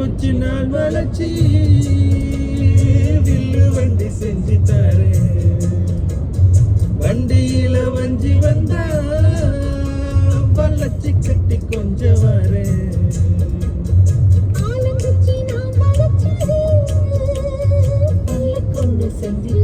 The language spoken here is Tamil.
வச்சு நான் வளர்ச்சி வில்லு வண்டி செஞ்சு தரேன். வண்டியில வஞ்சி வந்தா வளர்ச்சி கட்டி கொஞ்சம் வரேன். ஆலங்குச்சி நான் வளர்ச்சது பல்ல கொண்டு செஞ்சு